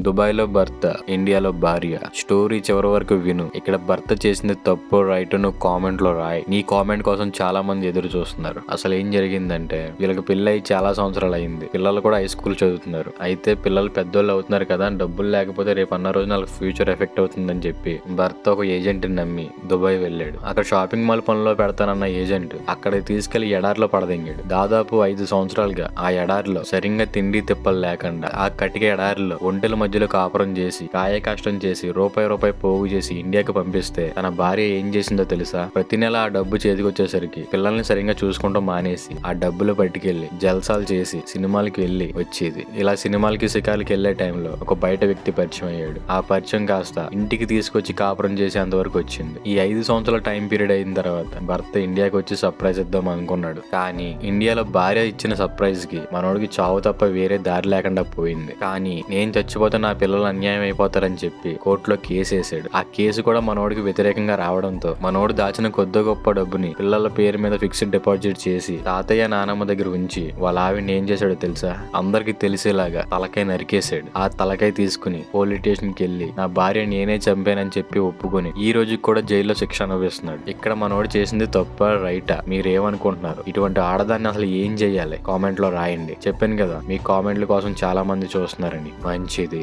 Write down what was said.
Dubai లో భర్త, ఇండియాలో భార్య. స్టోరీ చివరి వరకు విను. ఇక్కడ భర్త చేసింది తప్పు రైట్ నువ్వు కామెంట్ లో రాయి. నీ కామెంట్ కోసం చాలా మంది ఎదురు చూస్తున్నారు. అసలు ఏం జరిగిందంటే వీళ్ళకి పెళ్ళై చాలా సంవత్సరాలు అయింది. పిల్లలు కూడా హై స్కూల్ చదువుతున్నారు. అయితే పిల్లలు పెద్దోళ్ళు అవుతున్నారు కదా, డబ్బులు లేకపోతే రేపు అన్న రోజు వాళ్ళకి ఫ్యూచర్ ఎఫెక్ట్ అవుతుందని చెప్పి భర్త ఒక ఏజెంట్ ని నమ్మి దుబాయ్ వెళ్ళాడు. అక్కడ షాపింగ్ మాల్ పనిలో పెడతానన్న ఏజెంట్ అక్కడికి తీసుకెళ్లి ఎడారిలో పడదెంగాడు. దాదాపు 5 సంవత్సరాలుగా ఆ ఎడారిలో సరిగ్గా తిండి తిప్పలు లేకుండా ఆ కటిక ఎడారిలో ఒంటెల మధ్యలో కాపురం చేసి కాయ కష్టం చేసి రూపాయి పోగు చేసి ఇండియాకి పంపిస్తే తన భార్య ఏం చేసిందో తెలుసా? ప్రతి నెల ఆ డబ్బు చేతికి వచ్చేసరికి పిల్లల్ని సరిగ్గా చూసుకుంటూ మానేసి ఆ డబ్బులు పట్టుకెళ్లి జల్సాలు చేసి సినిమాలకి వెళ్లి వచ్చేది. ఇలా సినిమాలకి షికార్లకి వెళ్లే టైంలో ఒక బయట వ్యక్తి పరిచయం అయ్యాడు. ఆ పరిచయం కాస్త ఇంటికి తీసుకొచ్చి కాపురం చేసేంత వరకు వచ్చింది. ఈ 5 సంవత్సరాల టైం పీరియడ్ అయిన తర్వాత భర్త ఇండియాకి వచ్చి సర్ప్రైజ్ ఇద్దాం అనుకున్నాడు. కానీ ఇండియాలో భార్య ఇచ్చిన సర్ప్రైజ్ కి మనోడికి చావు తప్ప వేరే దారి లేకుండా పోయింది. కానీ నేను చచ్చిపోతే నా పిల్లలు అన్యాయం అయిపోతారని చెప్పి కోర్టులో కేసు వేసాడు. ఆ కేసు కూడా మనోడికి వ్యతిరేకంగా రావడంతో మనోడు దాచిన కొద్ది గొప్ప డబ్బుని పిల్లల పేరు మీద ఫిక్స్డ్ డిపాజిట్ చేసి తాతయ్య నానమ్మ దగ్గర ఉంచి వాళ్ళ ఆవిడని ఏం చేశాడో తెలుసా? అందరికి తెలిసేలాగా తలకాయ నరికేశాడు. ఆ తలకాయ తీసుకుని పోలీస్ స్టేషన్ కి వెళ్లి నా భార్య నేనే చంపానని చెప్పి ఒప్పుకొని ఈ రోజుకి కూడా జైల్లో శిక్ష అనుభవిస్తున్నాడు. ఇక్కడ మనోడు చేసింది తప్ప రైటా? మీరేమనుకుంటున్నారు? ఇటువంటి ఆడదాన్ని అసలు ఏం చెయ్యాలి? కామెంట్ లో రాయండి. చెప్పాను కదా మీ కామెంట్ల కోసం చాలా మంది చూస్తున్నారని. మంచిది.